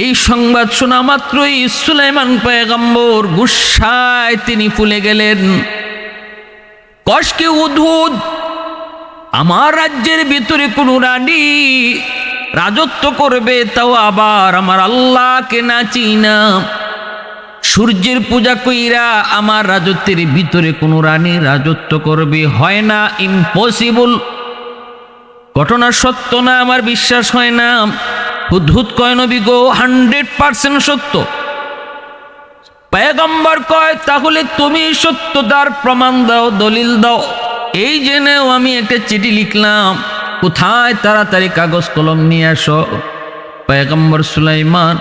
এই সংবাদ শোনা মাত্রই সুলাইমান পয়গম্বর গুসায় তিনি ফুলে গেলেন। কষ্কে উদ্ভুত, আমার রাজ্যের ভিতরে কোন রানী রাজত্ব করবে, তাও আবার আমার আল্লাহকে না চিনা, সূর্যের পূজা কইরা আমার রাজত্বের ভিতরে কোন রানী রাজত্ব করবে, হয় না, ইম্পসিবল। ঘটনা সত্য না, আমার বিশ্বাস হয় না। হুদহুদ কয় নবী গো 100% সত্য। পয়গম্বর কয় তাহলে তুমি সত্যতার প্রমাণ দাও, দলিল দাও। এই জেনেও আমি একটা চিঠি লিখলাম, কোথায়, তাড়াতাড়ি কাগজ কলম নিয়ে আসো। পয়গম্বর সুলাইমান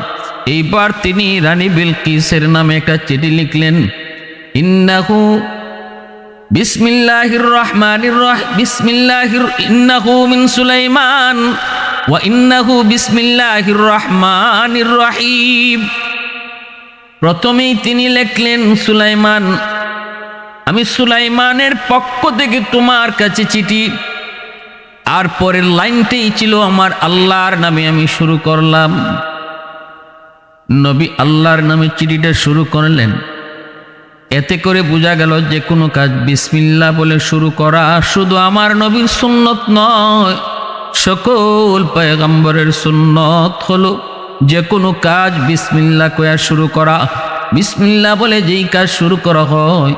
এইবার তিনি রানী বিলকিসের নামে একটা চিঠি লিখলেন। ইন্নাহু বিসমিল্লাহির রহমানির রহিম, ইন্নাহু মিন সুলাইমান ওয়া ইন্নাহু বিসমিল্লাহির রহমানির রহিম। প্রথমেই তিনি লিখলেন, সুলাইমান, আমি সুলাইমানের পক্ষ থেকে তোমার কাছে চিঠি। আর পরের লাইনটাই ছিল আমার আল্লাহর নামে আমি শুরু করলাম। নবী আল্লাহর নামে চিঠিটা শুরু করলেন। এতে করে বোঝা গেল যে কোনো কাজ বিসমিল্লাহ বলে শুরু করা শুধু আমার নবীর সুন্নত নয়, সকল পয়গম্বরের সুন্নত হলো যে কোনো কাজ বিসমিল্লাহ কয়া শুরু করা। বিসমিল্লাহ বলে যেই কাজ শুরু করা হয়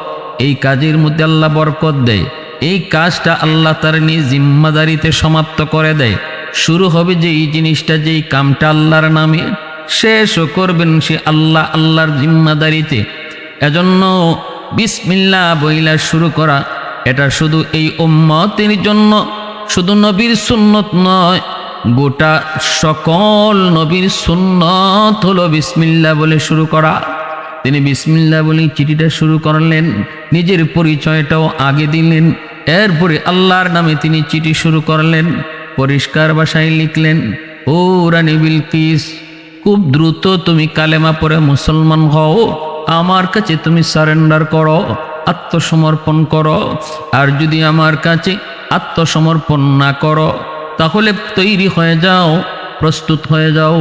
এই কাজের মধ্যে আল্লাহ বরকত দেয়। এই কাজটা আল্লাহ তার নিজ জিম্মাদারিতে সমাপ্ত করে দেয়। শুরু হবে যেই জিনিসটা, যেই কামটা আল্লাহর নামে, শেষও করবেন সে আল্লাহ, আল্লাহর জিম্মাদারিতে। এজন্য বিসমিল্লাহ বইলা শুরু করা এটা শুধু এই উম্মতের জন্য, শুধু নবীর সুন্নত নয়, গোটা সকল নবীর সুন্নত হলো বিসমিল্লাহ বলে শুরু করা। তিনি বিসমিল্লাহ বলে চিঠিটা শুরু করলেন, নিজের পরিচয়টাও আগে দিলেন, এরপরে আল্লাহর নামে তিনি চিঠি শুরু করলেন। পরিষ্কার ভাষায় লিখলেন, ও রানী বিলকিস, খুব দ্রুত তুমি কালেমা পড়ে মুসলমান হও, আমার কাছে তুমি সারেন্ডার করো, আত্মসমর্পণ করো। আর যদি আমার কাছে আত্মসমর্পণ না করো তাহলে তৈরি হয়ে যাও, প্রস্তুত হয়ে যাও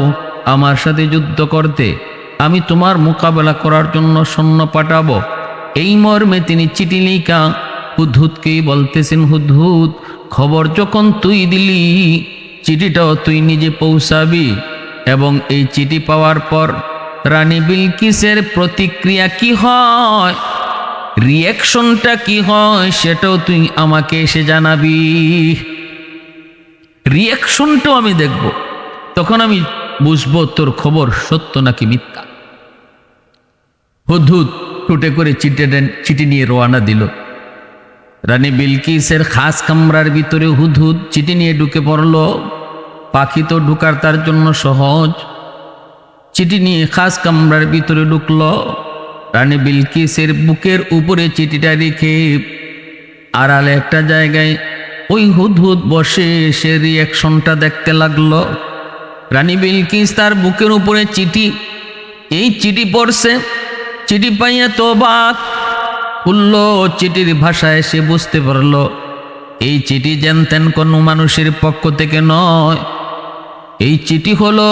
আমার সাথে যুদ্ধ করতে। আমি তোমার মোকাবেলা করার জন্য সৈন্য পাঠাবো। এই মর্মে তিনি চিঠি লিখা হুদহুদকেই বলতেছেন, হুদহুদ, খবর যখন তুই দিলি চিঠিটাও তুই নিজে পৌঁছাবি, এবং এই চিঠি পাওয়ার পর রানী বিলকিসের প্রতিক্রিয়া কি হয়, রিয়াকশনটা কি হয়, সেটাও তুই আমাকে এসে জানাবি। রিয়াকশনটাও আমি দেখব, তখন আমি বুঝবো তোর খবর সত্য নাকি মিথ্যা। হুদহুদ টুটে করে চিঠি নিয়ে রওনা দিল। রানী বিলকিসের খাস কামরার ভিতরে হুদহুদ চিঠি নিয়ে ঢুকে পড়ল। পাখি তো ঢুকার তার জন্য সহজ। চিঠি নিয়ে খাস কামরার ভিতরে ঢুকল। রানী বিলকিসের বুকের উপরে চিঠিটা রেখে আড়ালে একটা জায়গায় ওই হুদহুদ বসে সে রিয়াকশনটা দেখতে লাগলো। রানী বিলকিস তার বুকের উপরে চিঠি, এই চিঠি পড়ছে। চিঠি পাইয়া তো অবাক খুলল, চিঠির ভাষায় সে বুঝতে পারল এই চিঠি জানতেন কোনো মানুষের পক্ষ থেকে নয়। এই চিঠি হলো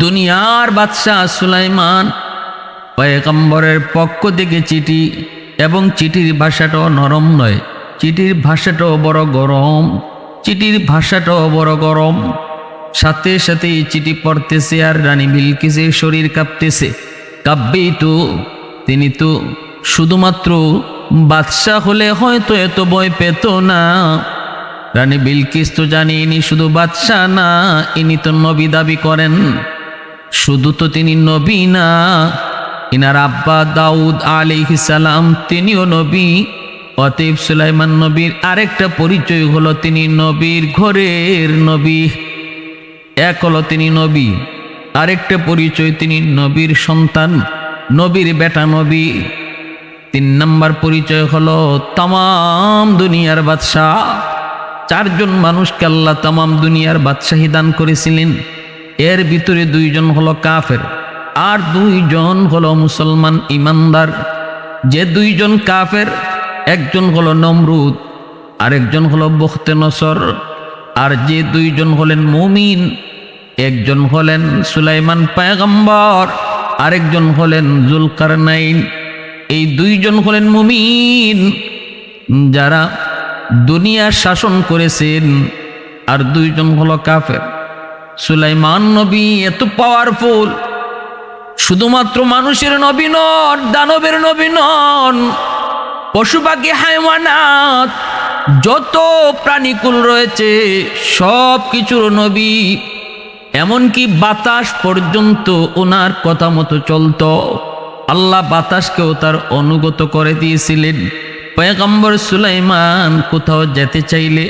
দুনিয়ার বাদশাহ সুলাইমান পয়গম্বরের পক্ষ থেকে চিঠি, এবং চিঠির ভাষাটাও নরম নয়, চিঠির ভাষাটাও বড় গরম, চিঠির ভাষাটাও বড় গরম। সাথে সাথে এই চিঠি পড়তেছে আর রানী বিলকিসের শরীর কাঁপতেছে। কাঁপবেই তো, তিনি তো শুধুমাত্র বাদশাহ হলে হয়তো এত ভয় পেত না। রানী বিলকিস তো জানি ইনি শুধু বাদশাহ না, ইনি তো নবী দাবি করেন। শুধু তো তিনি নবী না, ইনার আব্বা দাউদ আলাইহিস সালাম তিনিও নবী। অতএব সুলাইমান নবীর আরেকটা পরিচয় হলো তিনি নবীর ঘরের নবী। এক হলো তিনি নবী, আরেকটা পরিচয় তিনি নবীর সন্তান, নবীর বেটা নবী। 3 নম্বর পরিচয় হলো তামাম দুনিয়ার বাদশাহ। 4 জন মানুষকে আল্লাহ তামাম দুনিয়ার বাদশাহী দান করেছিলেন। এর ভিতরে 2 জন হলো কাফের আর 2 জন হলো মুসলমান ইমানদার। যে 2 জন কাফের, একজন হলো নমরুদ, আরেকজন হলো বখতে নসর। আর যে 2 জন হলেন মুমিন, একজন হলেন সুলাইমান পয়গম্বর, আরেকজন হলেন জুলকারনাইন। এই দুইজন হলেন মুমিন যারা দুনিয়া শাসন করেছেন, আর দুইজন হলো কাফের। সুলাইমান নবী এত পাওয়ারফুল, শুধুমাত্র মানুষের নবী নন, দানবের নবী নন, পশু পাখি হায়ওয়ানাত যত প্রাণীকুল রয়েছে সব কিছুর নবী। এমনকি বাতাস পর্যন্ত ওনার কথা মতো চলত। আল্লাহ বাতাসকেও তার অনুগত করে দিয়েছিলেন। পয়গম্বর সুলাইমান কোথাও যেতে চাইলে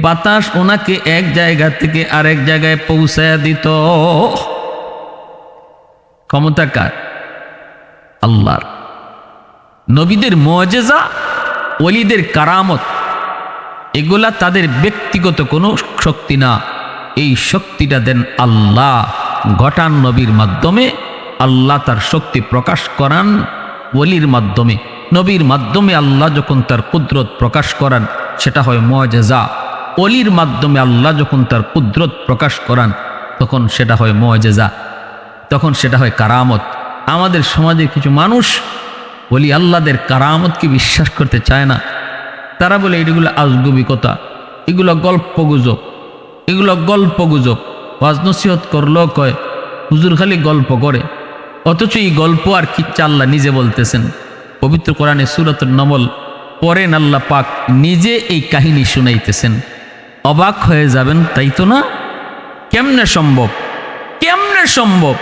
বাতাস ওনাকে এক জায়গা থেকে আরেক জায়গায় পৌঁছায়া দিত। ক্ষমতা কার? আল্লাহর। নবীদের মুআজিজা, ওলিদের কারামত, এগুলা তাদের ব্যক্তিগত কোনো শক্তি না, এই শক্তিটা দেন আল্লাহ। ঘটান নবীর মাধ্যমে, আল্লাহ তার শক্তি প্রকাশ করান ওলির মাধ্যমে। নবীর মাধ্যমে আল্লাহ যখন তার কুদরত প্রকাশ করান সেটা হয় মুআজিজা। ওলির মাধ্যমে আল্লাহ যখন তার কুদরত প্রকাশ করান তখন সেটা হয় মুআজিজা, তখন সেটা হয় কারামত। আমাদের সমাজে কিছু মানুষ ওলি আল্লাহদের কারামতকে বিশ্বাস করতে চায় না। তারা বলে এগুলো আজগুবি কথা, এগুলো গল্পগুজব, এগুলো গল্পগুজব। ওয়াজ নসিহত করলেও কয় হুজুর খালি গল্প করে, অথচ এই গল্প আর কি আল্লাহ নিজে বলতেছেন। পবিত্র কোরআনে সূরাতুন নমল পড়েন, আল্লাহ পাক নিজে এই কাহিনী শুনাইতেছেন। অবাক হয়ে যাবেন, তাই তো না? কেমনে সম্ভব? কেমনে সম্ভব?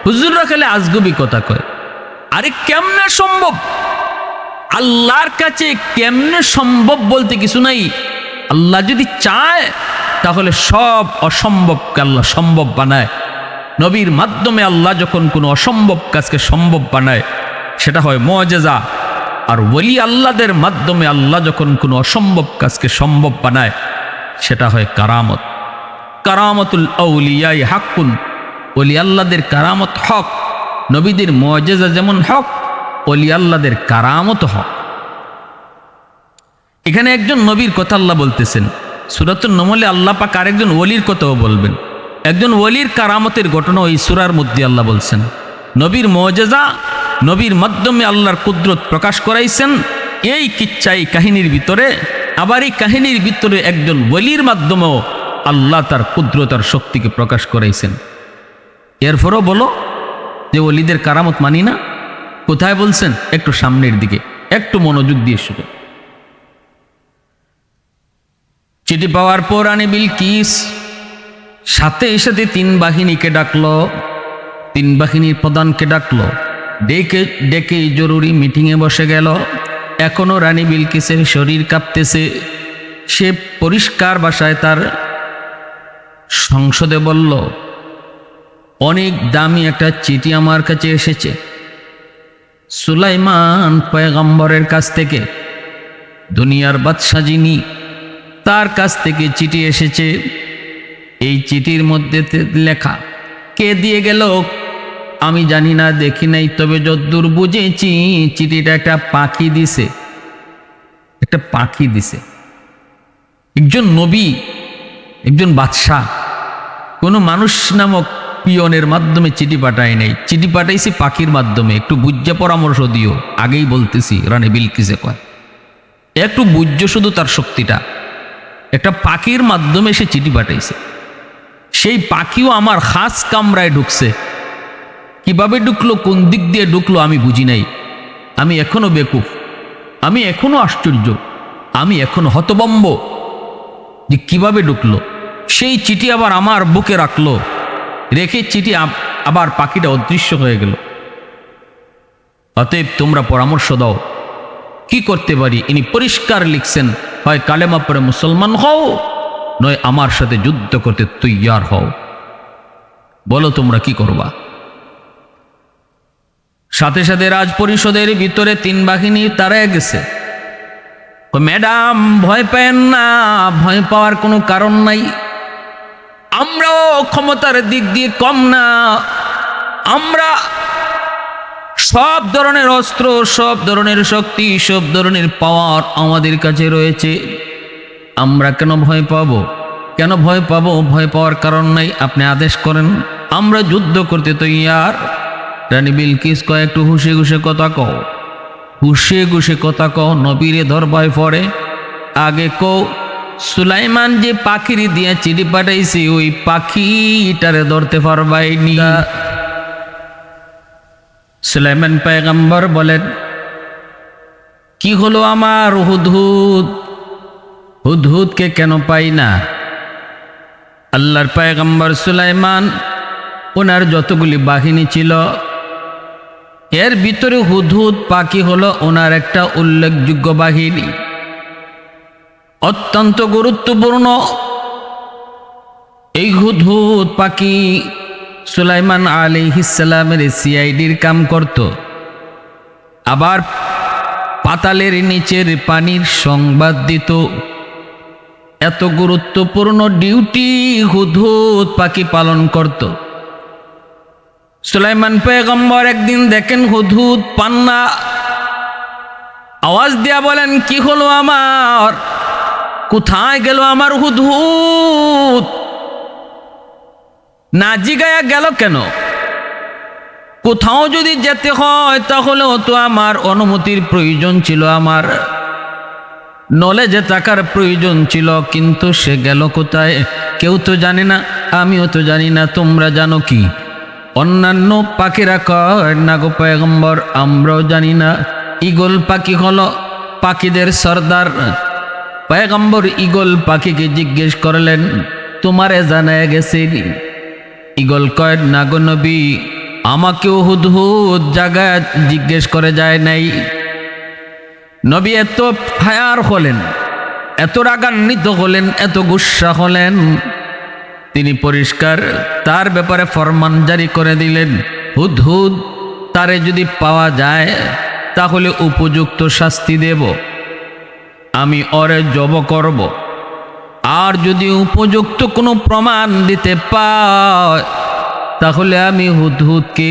হুজুররা খালি আজগুবি কথা কয়। আরে কেমনে সম্ভব? আল্লাহর কাছে কেমনে সম্ভব বলতে কিছু নাই। আল্লাহ যদি চায় তাহলে সব অসম্ভবকে আল্লাহ সম্ভব বানায়। নবীর মাধ্যমে আল্লাহ যখন কোনো অসম্ভব কাজকে সম্ভব বানায় সেটা হয় মুআজিজা। আর ওলি আল্লাহদের মাধ্যমে আল্লাহ যখন কোনো অসম্ভব কাজকে সম্ভব বানায় সেটা হয় কারামত। কারামতুল আউলিয়াই হাক্কুন, ওলি আল্লাহদের কারামত হক। নবীদের মুআজিজা যেমন হক, ওলি আল্লাহদের কারামত হক। এখানে একজন নবীর কথা আল্লাহ বলতেছেন, সূরাতুন নমলে আল্লাহ পাক আরেকজন ওলির কথাও বলবেন। একজন ওলির কারামতের ঘটনা ওই সূরার মধ্যে আল্লাহ বলছেন। নবীর মুআজিজা, নবীর মাধ্যমে আল্লাহর কুদরত প্রকাশ করাইছেন এই কিচ্ছা, এই কাহিনীর ভিতরে। আবার এই কাহিনীর ভিতরে একজন ওলির মাধ্যমেও আল্লাহ তার কুদরত আর শক্তিকে প্রকাশ করাইছেন। এরপরও বলো যে ওলিদের কারামত মানি না? কোথায় বলছেন? একটু সামনের দিকে, একটু মনোযোগ দিয়ে শুনো। চিঠি পাওয়ার পর রানী বিলকিস সাথে সাথে 3 বাহিনীকে ডাকলো, 3 বাহিনীর প্রধানকে ডাকলো, ডেকে ডেকে জরুরি মিটিংয়ে বসে গেল। এখনো রানী বিলকিসের শরীর কাঁপতেছে। সে পরিষ্কার ভাষায় তার সংসদে বলল, অনেক দামি একটা চিঠি আমার কাছে এসেছে সুলাইমান পয়গম্বরের কাছ থেকে। দুনিয়ার বাদশা যিনি, তার কাছ থেকে চিঠি এসেছে। এই চিঠির মধ্যে লেখা, কে দিয়ে গেল আমি জানি না, দেখি নাই, তবে যদ্দূর বুঝেছি চিঠিটা একটা পাখি দিছে, একটা পাখি দিছে। একজন নবী, একজন বাদশাহ কোনো মানুষ নামক পিয়নের মাধ্যমে চিঠি পাঠায় নাই, চিঠি পাঠাইছি পাখির মাধ্যমে। একটু বুঝে পরামর্শ দিও, আগেই বলতেছি। রানী বিলকিসে কয় একটু বুঝছো শুধু তার শক্তিটা। একটা পাখির মাধ্যমে সে চিঠি পাঠাইছে। সেই পাখিও আমার খাস কামরায় ঢুকছে। কিভাবে ঢুকলো, কোন দিক দিয়ে ঢুকলো আমি বুঝি নাই। আমি এখনো বেকুফ, আমি এখনো আশ্চর্য, আমি এখনো হতভম্ব যে কিভাবে ঢুকলো। সেই চিঠি আবার আমার বুকে রাখলো, রেখে চিঠি আবার পাখিটা অদৃশ্য হয়ে গেল। অতএব তোমরা পরামর্শ দাও কি করতে পারি। ইনি পরিষ্কার লিখছেন, হয় কালেমা পড়ে মুসলমান হও, নয় আমার সাথে যুদ্ধ করতে তৈয়ার হও। বলো তোমরা কি করবা? সাথে সাথে রাজ পরিষদের ভিতরে 3 বাহিনী তাড়ায় গেছে। ম্যাডাম ভয় পেন না, ভয় পাওয়ার কোনো কারণ নাই। আমরাও ক্ষমতার দিক দিয়ে কম না, আমরা সব ধরনের অস্ত্র, সব ধরনের শক্তি, সব ধরনের পাওয়ার আমাদের কাছে রয়েছে। আমরা কেন ভয় পাব? কেন ভয় পাবো? ভয় পাওয়ার কারণ নাই, আপনি আদেশ করেন, আমরা যুদ্ধ করতে তৈয়ার। রানী বিলকিস কয়, একটু হুশে হুশে কথা কও, হুশে হুশে কথা কও, নবীরে ধরবায় পড়ে। আগে কও সুলাইমান যে পাখিরি দিয়ে চিঠি পাঠাইছি ওই পাখিটারে ধরতে পারবাইনি। সুলাইমান পয়গম্বর বলেন, কি হলো আমার হুদহুদ, হুদহুদকে কেন পাই না? আল্লাহর পয়গম্বর সুলাইমান ওনার যতগুলি বাহিনী ছিল এর ভিতরে হুদহুদ পাখি হলো ওনার একটা উল্লেখযোগ্য বাহিনী, অত্যন্ত গুরুত্বপূর্ণ। এই হুদহুদ পাখি সুলাইমান আলাইহিস সালামের সিআইডির কাম করত, আবার পাতালের নিচের পানির সংবাদ দিত। এত গুরুত্বপূর্ণ ডিউটি হুদহুদ পাখি পালন করত। সুলাইমান পয়গম্বর একদিন দেখেন হুদহুদ পান্না, আওয়াজ দিয়া বলেন, কি হলো আমার, কোথায় গেল আমার হুদহুদ? না জিগায়া গেল কেন? কোথাও যদি যেতে হয় তাহলেও তো আমার অনুমতির প্রয়োজন ছিল, আমার নলেজে থাকার প্রয়োজন ছিল, কিন্তু সে গেল কোথায়? কেউ তো জানে না, আমিও তো জানি না, তোমরা জানো কি? অন্যান্য পাখিরা কয়, না গো পয়গম্বর, আমরাও জানি না। ঈগল পাখি হলো পাখিদের সর্দার। পয়গম্বর ঈগল পাখিকে জিজ্ঞেস করলেন, তোমারে জানায় গেছে? ঈগল কয়, না গো নবী, আমাকেও হুদহুদ জায়গায় জিজ্ঞেস করে যায় নাই। নবী এত ফায়ার হলেন, এত রাগান্বিত হলেন, এত গুসা হলেন, তিনি পরিষ্কার তার ব্যাপারে ফরমান জারি করে দিলেন, হুদহুদ তারে যদি পাওয়া যায় তাহলে উপযুক্ত শাস্তি দেব, আমি ওরে জব করব। আর যদি উপযুক্ত কোনো প্রমাণ দিতে পায় তাহলে আমি হুদহুদকে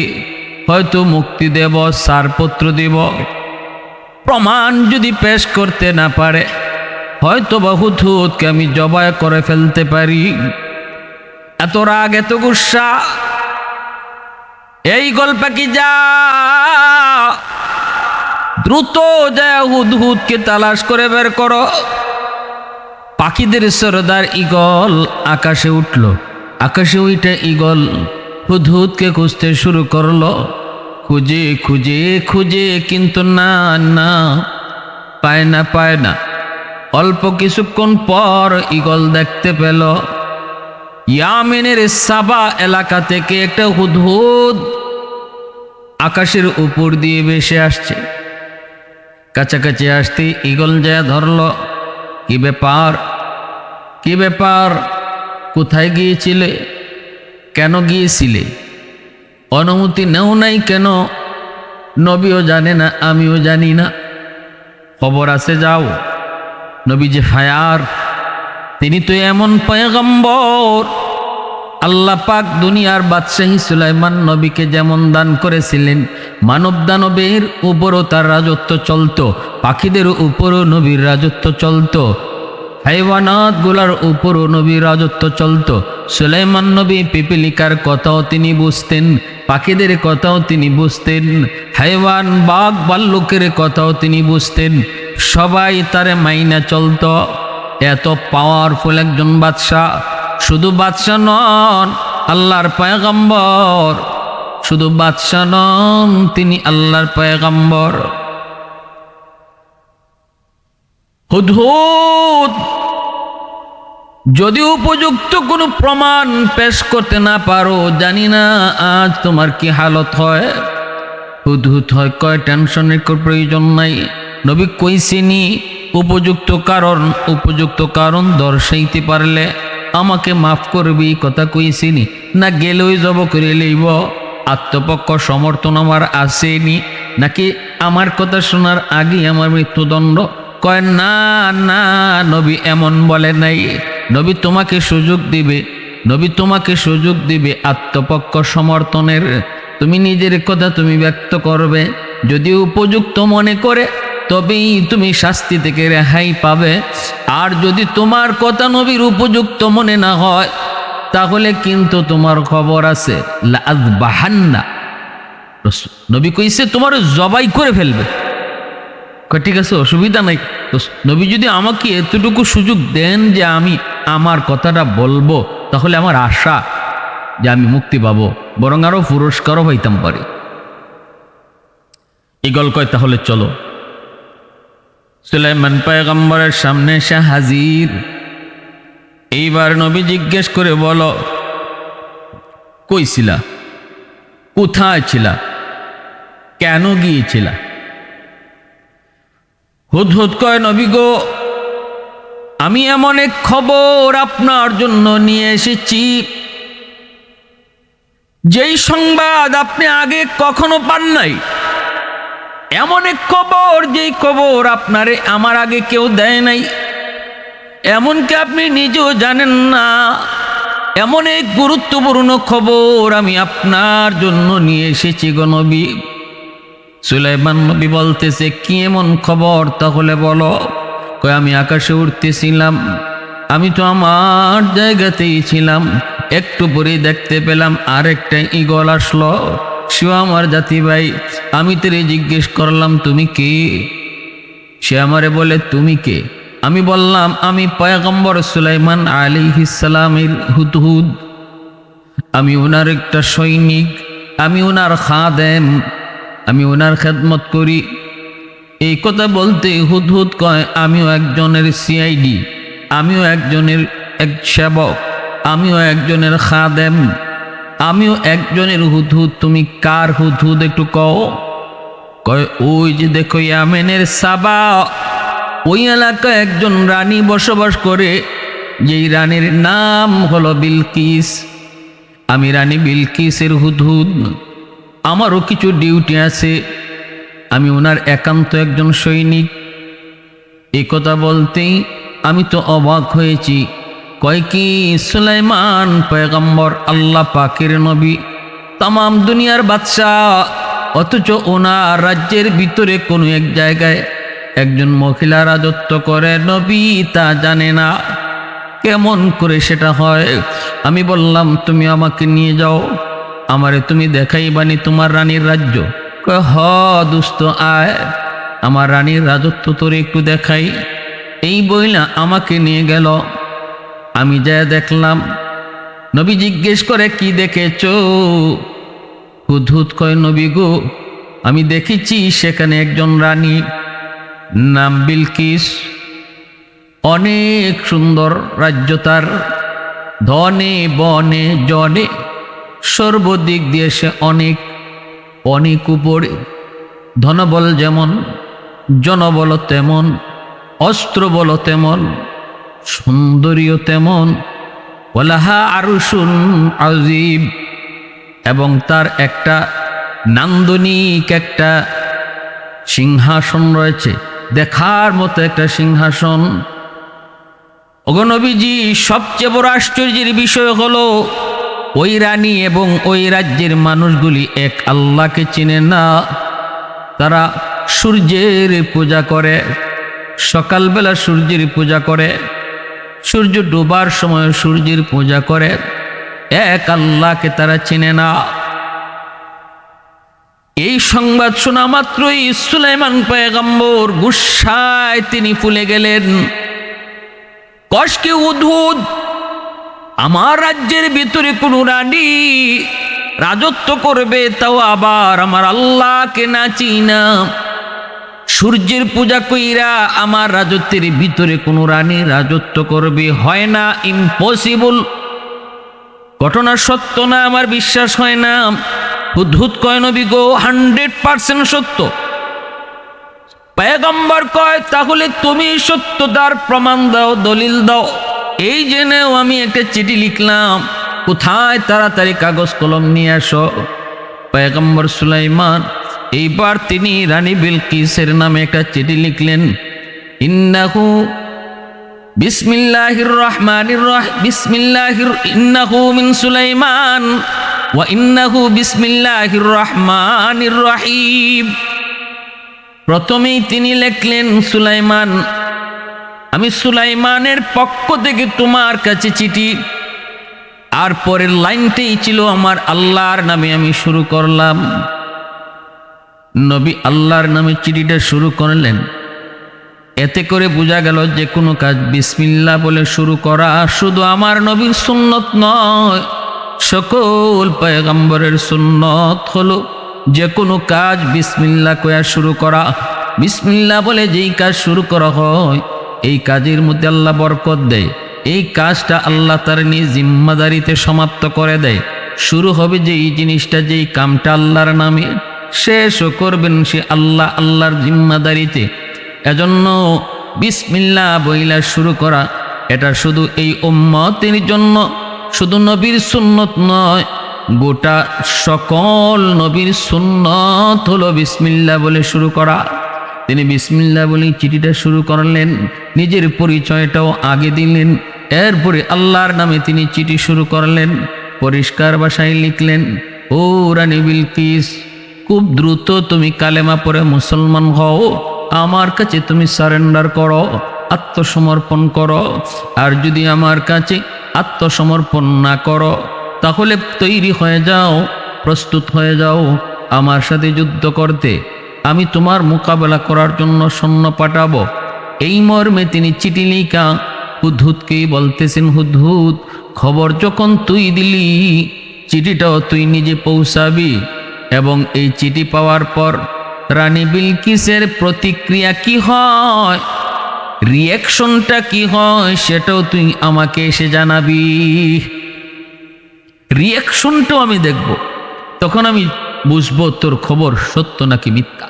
হয়তো মুক্তি দেব, ছাড়পত্র দেব। প্রমাণ যদি পেশ করতে না পারে হয়তো বা হুদহুদকে আমি জবাই করে ফেলতে পারি। এত রাগ, এত গুসা। এই গল্প কি, যা দ্রুত যায় হুদহুদকে তালাশ করে বের করো। পাখিদের সরদার ঈগল আকাশে উঠল, আকাশে উঠে ঈগল হুদহুদকে খুঁজতে শুরু করলো। খুঁজে খুঁজে খুঁজে কিন্তু না না, পায় না, পায় না। অল্প কিছুক্ষণ পর ঈগল দেখতে পেল ইয়ামেনের সাবা এলাকা থেকে একটা হুদহুদ আকাশের উপর দিয়ে ভেসে আসছে। কাছাকাছি আসতে ঈগল যা ধরল, কি ব্যাপার, কি ব্যাপার, কোথায় গিয়েছিলে, কেন গিয়েছিলে, অনুমতি নেও নাই কেন? নবীও জানে না, আমিও জানি না, খবর আছে যাও। নবী যে ফায়ার, তিনি তো এমন পয়গম্বর, আল্লাহ পাক দুনিয়ার বাদশাহী সুলাইমান নবীকে যেমন দান করেছিলেন, মানব দানবের উপরও তার রাজত্ব চলত, পাখিদের উপরও নবীর রাজত্ব চলত, হাইওয়ানাত গুলার উপরও নবীর রাজত্ব চলত। সুলাইমান নবী পিপিলিকার কথাও তিনি বুঝতেন, পাখিদের কথাও তিনি বুঝতেন, হাইওয়ান বাঘ ভাল্লুকের কথাও তিনি বুঝতেন, সবাই তারে মাইনা চলত। এত পাওয়ারফুল একজন বাদশাহ, শুধু বাদশাহ নন, আল্লাহর পয়গম্বর, শুধু বাদশাহ নন, তিনি আল্লাহর পয়গম্বর। হুদহুদ যদি উপযুক্ত কোনো প্রমাণ পেশ করতে না পারো, জানি না আজ তোমার কি হালত হয়। হুদহুদ হয় কয়, টেনশনের প্রয়োজন নাই, নবী কইছিনি উপযুক্ত কারণ দর্শাইতে পারলে আমাকে মাফ করবি, কথা কইছিনি, না গেলেই জব করে লইব, আত্মপক্ষ সমর্থন আমার আসেনি, নাকি আমার কথা শোনার আগে আমার মৃত্যুদণ্ড? কয় না না, নবী এমন বলে নাই। নবী তোমাকে সুযোগ দিবে, নবী তোমাকে সুযোগ দিবে আত্মপক্ষ সমর্থনের। তুমি নিজের কথা তুমি ব্যক্ত করবে, যদি উপযুক্ত মনে করে তবেই তুমি শাস্তি থেকে রেহাই পাবে। আর যদি তোমার কথা নবীর উপযুক্ত মনে না হয় তাহলে কিন্তু তোমার খবর আছে, লাযবাহান্না। নবী কইছে তোমার জবাই করে ফেলবে। ঠিক আছে, অসুবিধা নাই। তো নবী যদি আমাকে এতটুকু সুযোগ দেন যে আমি আমার কথাটা বলবো, তাহলে আমার আশা যে আমি মুক্তি পাবো, বরং আরো পুরস্কারও পাইতাম পারি। ইগল কয় তাহলে চলো। সুলাইমান পয়গম্বরের সামনে এসে হাজির। এইবার নবী জিজ্ঞেস করে বলো, কই ছিলা, কোথায় ছিলা, কেন গিয়েছিলা? হুদহুদ কয়, নবী গো, আমি এমন এক খবর আপনার জন্য নিয়ে এসেছি, যেই সংবাদ আপনি আগে কখনো পান নাই। এমন এক খবর, যেই খবর আপনারে আমার আগে কেউ দেয় নাই, এমনকি আপনি নিজেও জানেন না। এমন এক গুরুত্বপূর্ণ খবর আমি আপনার জন্য নিয়ে এসেছি গো নবী। সুলাইমান নবী বলতেছে, কি এমন খবর তাহলে বলো? কয়, আমি আকাশে উঠতেছিলাম, আমি তো আমার জায়গাতেই ছিলাম, একটু পরেই দেখতে পেলাম আরেকটা ঈগল আসলো, সেও আমার জাতি ভাই। আমি তোরে জিজ্ঞেস করলাম তুমি কে? সে আমারে বলে তুমি কে? আমি বললাম আমি পয়গম্বর সুলাইমান আলাইহিস সালামের হুদহুদ, আমি ওনার একটা সৈনিক, আমি ওনার খাদেম, আমি ওনার খেদমত করি। এই কথা বলতে হুদহুদ কয়, আমিও একজনের সিআইডি, আমিও একজনের এক সেবক, আমিও একজনের খাদেম, আমিও একজনের হুদহুদ। তুমি কার হুদহুদ একটু কও? কয়, ওই যে দেখো ইয়ামেনের সাবা, ওই এলাকায় একজন রানী বসবাস করে, যেই রানীর নাম হলো বিলকিস। আমি রানী বিলকিসের হুদহুদ, আমারও কিছু ডিউটি আছে, আমি ওনার একান্ত একজন সৈনিক। এই কথা বলতেই আমি তো অবাক হয়েছি। কয় কি, সুলাইমান পয়গম্বর আল্লাহ পাকের নবী, তামাম দুনিয়ার বাদশাহ, অথচ ওনার রাজ্যের ভিতরে কোনো এক জায়গায় একজন মহিলা রাজত্ব করে, নবী তা জানে না। কেমন করে সেটা হয়? আমি বললাম তুমি আমাকে নিয়ে যাও, আমারে তুমি দেখাইবানি তোমার রানীর রাজ্য? কয়, হ দুস্ত আয়, আমার রানীর রাজত্ব তোরে একটু দেখাই। এই বইলা আমাকে নিয়ে গেল। আমি যা দেখলাম, নবী জিজ্ঞেস করে কি দেখেছো? হুদহুদ কয়, নবী গো, আমি দেখেছি সেখানে একজন রানী, নাম বিলকিস, অনেক সুন্দর রাজ্য তার, ধনে বনে জনে সর্বদিক দিয়ে সে অনেক অনেক উপরে। ধনবল যেমন, জনবল তেমন, অস্ত্র বল তেমন, সৌন্দর্য তেমন। ওয়ালাহা আরশুন আযীম, এবং তার একটা নান্দনিক একটা সিংহাসন রয়েছে, দেখার মতো একটা সিংহাসন। ওগো নবীজি, সবচেয়ে বড় আশ্চর্যের বিষয় হলো ওই রানী এবং ওই রাজ্যের মানুষগুলি এক আল্লাহকে চিনে না। তারা সূর্যের পূজা করে, সকালবেলা সূর্যের পূজা করে, সূর্য ডোবার সময় সূর্যের পূজা করে, এক আল্লাহকে তারা চিনে না। এই সংবাদ শোনা মাত্রই সুলাইমান পয়গম্বর গুসায় তিনি ফুলে গেলেন। কষ্টে উদ্ভুত, আমার রাজ্যের ভিতরে কোন রানী রাজত্ব করবে, তাও আবার আমার আল্লাহকে না চিনা, সূর্যের পূজা কইরা আমার রাজত্বের ভিতরে কোন রানী রাজত্ব করবে? হয় না, ইম্পসিবল। ঘটনা সত্য না, আমার বিশ্বাস হয় না। হুদহুদ কয়, নবী গো, 100% সত্য। পয়গম্বর কয়, তাহলে তুমি সত্যতার প্রমাণ দাও, দলিল দাও। এই জেনেও আমি একটা চিঠি লিখলাম, কোথায়? তাড়াতাড়ি কাগজ কলম নিয়ে আসো। পয়গম্বর সুলাইমান এইবার তিনি রানী বিলকিসের নামে একটা চিঠি লিখলেন। ইন্নাহু বিসমিল্লাহির রহমানির রহিম, ইন্নাহু মিন সুলাইমান ওয়া ইন্নাহু বিসমিল্লাহির রহমানির রহিম। প্রথমেই তিনি লিখলেন, সুলাইমান, আমি সুলাইমানের পক্ষ থেকে তোমার কাছে চিঠি। আর পরের লাইনটাই ছিল আমার আল্লাহর নামে আমি শুরু করলাম। নবী আল্লাহর নামে চিঠিটা শুরু করলেন। এতে করে বোঝা গেল যে কোনো কাজ বিসমিল্লাহ বলে শুরু করা শুধু আমার নবীর সুন্নত নয়, সকল পয়গম্বরের সুন্নত হলো যে কোনো কাজ বিসমিল্লাহ কয়া শুরু করা। বিসমিল্লাহ বলে যেই কাজ শুরু করা হয় এই কাজের মধ্যে আল্লাহ বরকত দেয়। এই কাজটা আল্লাহ তার নিজ জিম্মাদারিতে সমাপ্ত করে দেয়। শুরু হবে যেই জিনিসটা, যেই কামটা আল্লাহর নামে, শেষও করবেন সে আল্লাহ, আল্লাহর জিম্মাদারিতে। এজন্য বিসমিল্লাহ বইলা শুরু করা এটা শুধু এই উম্মতের জন্য, শুধু নবীর সুন্নত নয়, গোটা সকল নবীর সুন্নত হলো বিসমিল্লাহ বলে শুরু করা। তিনি বিসমিল্লাহ বলে চিঠিটা শুরু করলেন, নিজের পরিচয়টাও আগে দিলেন, এরপরে আল্লাহর নামে তিনি চিঠি শুরু করলেন। পরিষ্কার ভাষায় লিখলেন, ও রানী বিলকিস, খুব দ্রুত তুমি কালেমা পড়ে মুসলমান হও, আমার কাছে তুমি সারেন্ডার করো, আত্মসমর্পণ করো। আর যদি আমার কাছে আত্মসমর্পণ না করো তাহলে তৈরি হয়ে যাও, প্রস্তুত হয়ে যাও আমার সাথে যুদ্ধ করতে। আমি তোমার মোকাবেলা করার জন্য সৈন্য পাঠাবো। এই মর্মে তিনি চিঠি লিখা হুদহুদকেই বলতেছেন, হুদহুদ, খবর যখন তুই দিলি চিঠিটাও তুই নিজে পৌঁছাবি। এবং এই চিঠি পাওয়ার পর রানী বিলকিসের প্রতিক্রিয়া কি হয়, রিয়াকশনটা কি হয়, সেটাও তুই আমাকে এসে জানাবি। রিয়াকশনটাও আমি দেখব, তখন আমি বুঝবো তোর খবর সত্য নাকি মিথ্যা।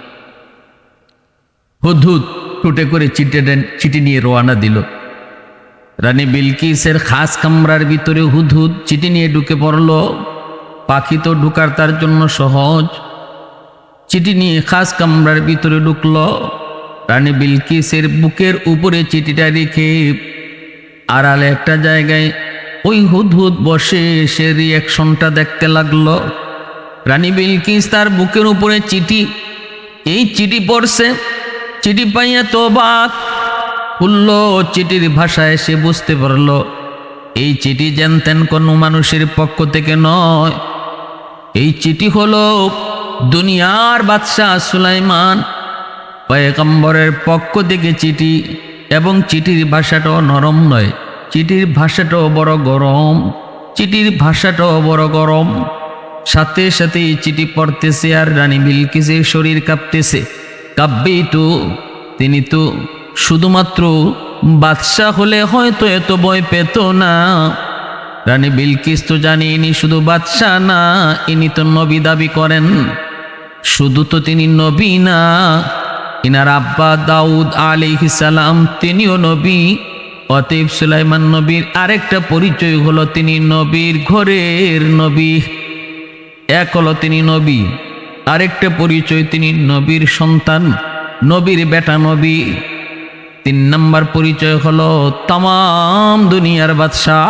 হুদহুদ টুটে করে চিঠি নিয়ে রওনা দিল। রানী বিলকিসের খাস কামরার ভিতরে হুদহুদ চিঠি নিয়ে ঢুকে পড়ল। পাখি তো ঢুকার তার জন্য সহজ। চিঠি নিয়ে খাস কামরার ভিতরে ঢুকল। রানী বিলকিসের বুকের উপরে চিঠিটা রেখে আড়ালে একটা জায়গায় ওই হুদহুদ বসে সে রিয়াকশনটা দেখতে লাগলো। রানী বিলকিস তার বুকের উপরে চিঠি, এই চিঠি পড়ছে। চিঠি পাইয়া তো অবাক খুলল। চিঠির ভাষায় সে বুঝতে পারল এই চিঠি জানতেন কোনো মানুষের পক্ষ থেকে নয়। এই চিঠি হলো দুনিয়ার বাদশাহ সুলাইমান পয়গম্বরের পক্ষ থেকে চিঠি। এবং চিঠির ভাষাটাও নরম নয়, চিঠির ভাষাটাও বড় গরম, চিঠির ভাষাটাও বড় গরম। সাথে সাথে এই চিঠি পড়তেছে আর রানী বিলকিসের শরীর কাঁপতেছে। কাঁপবেই তো, তিনি তো শুধুমাত্র বাদশাহ হলে হয়তো এত ভয় পেত না। রানী বিলকিস তো জানি ইনি শুধু বাদশাহ না, ইনি তো নবী দাবি করেন। শুধু তো তিনি নবী না, ইনার আব্বা দাউদ আলাইহিস সালাম তিনিও নবী। অতএব সুলাইমান নবীর আরেকটা পরিচয় হলো তিনি নবীর ঘরের নবী। এক হলো তিনি নবী, আরেকটা পরিচয় তিনি নবীর সন্তান, নবীর বেটা নবী। 3 নম্বর পরিচয় হলো তামাম দুনিয়ার বাদশাহ।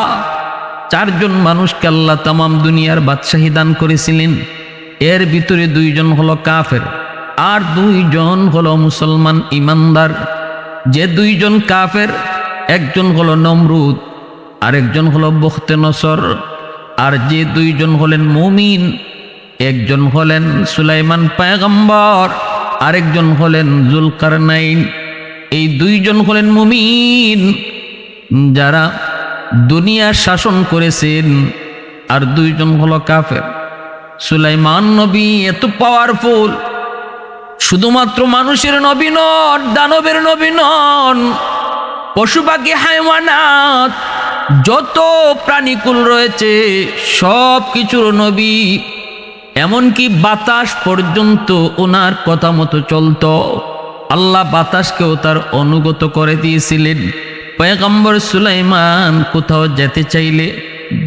4 জন মানুষকে আল্লাহ তামাম দুনিয়ার বাদশাহী দান করেছিলেন। এর ভিতরে 2 জন হলো কাফের আর 2 জন হলো মুসলমান ইমানদার। যে 2 জন কাফের, একজন হলো নমরুদ, আরেকজন হলো বখতে নসর। আর যে 2 জন হলেন মুমিন, একজন হলেন সুলাইমান পয়গম্বর, আরেকজন হলেন জুলকারনাইন। এই 2 জন হলেন মুমিন যারা দুনিয়া শাসন করেছেন, আর 2 জন হলো কাফের। সুলাইমান নবী এত পাওয়ারফুল, শুধুমাত্র মানুষের নবী নন, দানবের নবী নন, পশু পাখি হায়ওয়ানাত যত প্রাণীকুল রয়েছে সব কিছুর নবী। এমনকি বাতাস পর্যন্ত ওনার কথা মতো চলত। আল্লাহ বাতাসকেও তার অনুগত করে দিয়েছিলেন। পয়গম্বর সুলাইমান কোথাও যেতে চাইলে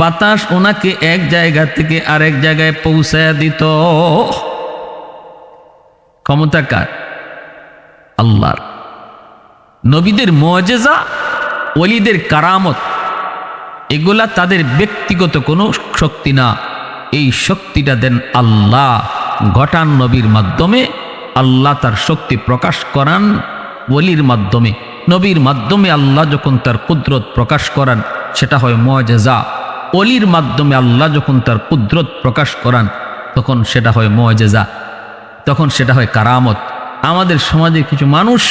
বাতাস ওনাকে এক জায়গা থেকে আরেক জায়গায় পৌঁছায়া দিত। ক্ষমতা কার? আল্লাহর। নবীদের মুআজিজা, ওলিদের কারামত, এগুলা তাদের ব্যক্তিগত কোনো শক্তি না, এই শক্তিটা দেন আল্লাহ ঘটান নবীর মাধ্যমে। আল্লাহ তার শক্তি প্রকাশ করান ওলির মাধ্যমে, নবীর মাধ্যমে আল্লাহ যখন তার কুদরত প্রকাশ করান সেটা হয় মুআজিজা। ওলির মাধ্যমে আল্লাহ যখন তার কুদরত প্রকাশ করান তখন সেটা হয় মুআজিজা, তখন সেটা হয় কারামত। আমাদের সমাজে কিছু মানুষ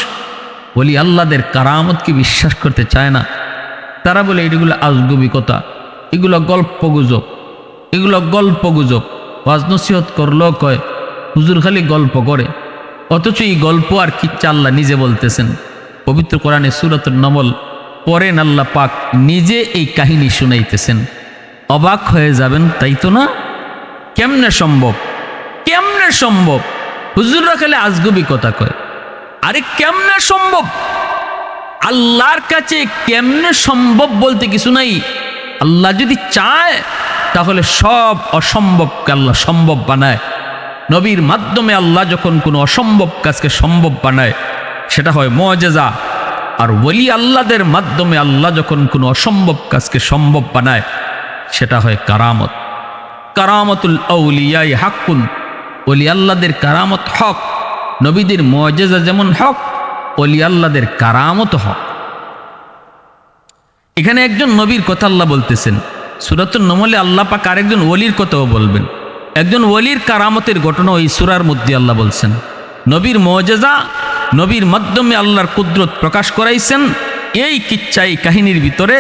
ওলি আল্লাহদের কারামতকে বিশ্বাস করতে চায় না। তারা বলে এগুলো আজগুবিকতা, এগুলো গল্পগুজব, এগুলো গল্পগুজব। ওয়াজ নসিহত করলেও কয় হুজুর খালি গল্প করে, অথচ এই গল্প আর কিচ্ছা আল্লাহ নিজে বলতেছেন পবিত্র কোরআনে সূরাতুন নমল পড়েন, আল্লাহ পাক নিজে এই কাহিনী শুনাইতেছেন। অবাক হয়ে যাবেন, তাই তো না? কেমনে সম্ভব, কেমনে সম্ভব? হুজুররা খালি আজগুবি কথা কয়। আরে কেমনে সম্ভব? আল্লাহর কাছে কেমনে সম্ভব বলতে কিছু নাই। আল্লাহ যদি চায় তাহলে সব অসম্ভবকে আল্লাহ সম্ভব বানায়। নবীর মাধ্যমে আল্লাহ যখন কোনো অসম্ভব কাজকে সম্ভব বানায় সেটা হয় মুআজিজা। আর ওলি আল্লাহদের মাধ্যমে আল্লাহ যখন কোনো অসম্ভব কাজকে সম্ভব বানায় সেটা হয় কারামত। কারামতুল আউলিয়াই হাক্কুন, ওলি আল্লাহদের কারামত হক। নবীদের মুআজিজা যেমন হক, ওলি আল্লাহদের কারামত হক। এখানে একজন নবীর কথা আল্লাহ বলতেছেন, সূরাতুন নমলে আল্লাহ পাক আরেকজন ওলির কথাও বলবেন। একজন ওলির কারামতের ঘটনা ওই সূরার মধ্যে আল্লাহ বলছেন। নবীর মুআজিজা, নবীর মাধ্যমে আল্লাহর কুদরত প্রকাশ করাইছেন এই কিচ্ছা, এই কাহিনীর ভিতরে।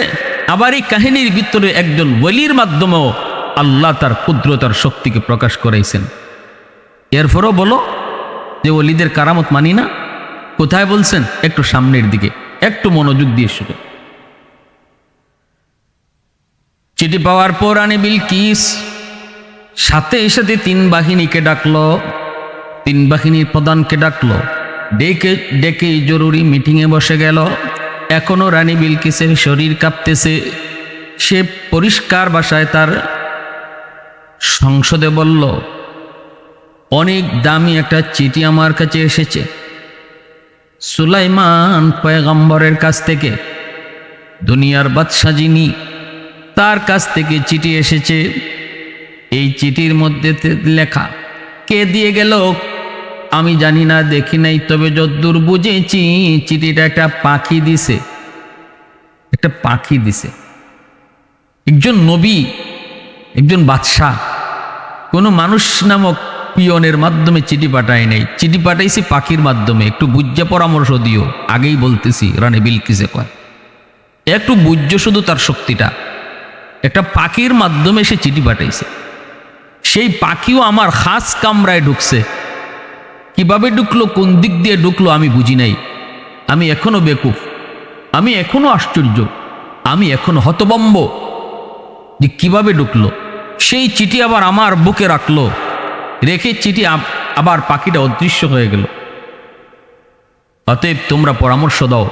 আবার এই কাহিনীর ভিতরে একজন ওলির মাধ্যমেও আল্লাহ তার কুদরত আর শক্তিকে প্রকাশ করাইছেন। এরপরও বলো যে ওলিদের কারামত মানি না? কোথায় বলছেন? একটু সামনের দিকে, একটু মনোযোগ দিয়ে শুনো। চিঠি পাওয়ার পর রানী বিলকিস সাথে সাথে 3 বাহিনীকে ডাকলো, 3 বাহিনীর প্রধানকে ডাকলো, ডেকে ডেকে জরুরি মিটিংয়ে বসে গেল। এখনো রানী বিলকিসের শরীর কাঁপতেছে। সে পরিষ্কার ভাষায় তার সংসদে বলল, অনেক দামি একটা চিঠি আমার কাছে এসেছে সুলাইমান পয়গম্বরের কাছ থেকে, দুনিয়ার বাদশা যিনি তার কাছ থেকে চিঠি এসেছে। এই চিঠির মধ্যে লেখা, কে দিয়ে গেল আমি জানি না, দেখি নাই, তবে যদ্দূর বুঝেছি চিঠিটা একটা পাখি দিছে, একটা পাখি দিছে। একজন নবী, একজন বাদশাহ কোনো মানুষ নামক পিয়নের মাধ্যমে চিঠি পাঠায় নাই, চিঠি পাঠাইছি পাখির মাধ্যমে। একটু বুঝে পরামর্শ দিও, আগেই বলতেছি। রানী বিলকিসে কয় একটু বুঝছো শুধু তার শক্তিটা। একটা পাখির মাধ্যমে সে চিঠি পাঠাইছে। সেই পাখিও আমার খাস কামরায় ঢুকছে। কিভাবে ঢুকলো, কোন দিক দিয়ে ঢুকলো আমি বুঝি নাই। আমি এখনো বেকুফ, আমি এখনো আশ্চর্য, আমি এখনো হতভম্ব যে কিভাবে ঢুকলো। সেই চিঠি আবার আমার বুকে রাখলো, রেখে চিঠি আবার পাখিটা অদৃশ্য হয়ে গেল। অতএব তোমরা পরামর্শ দাও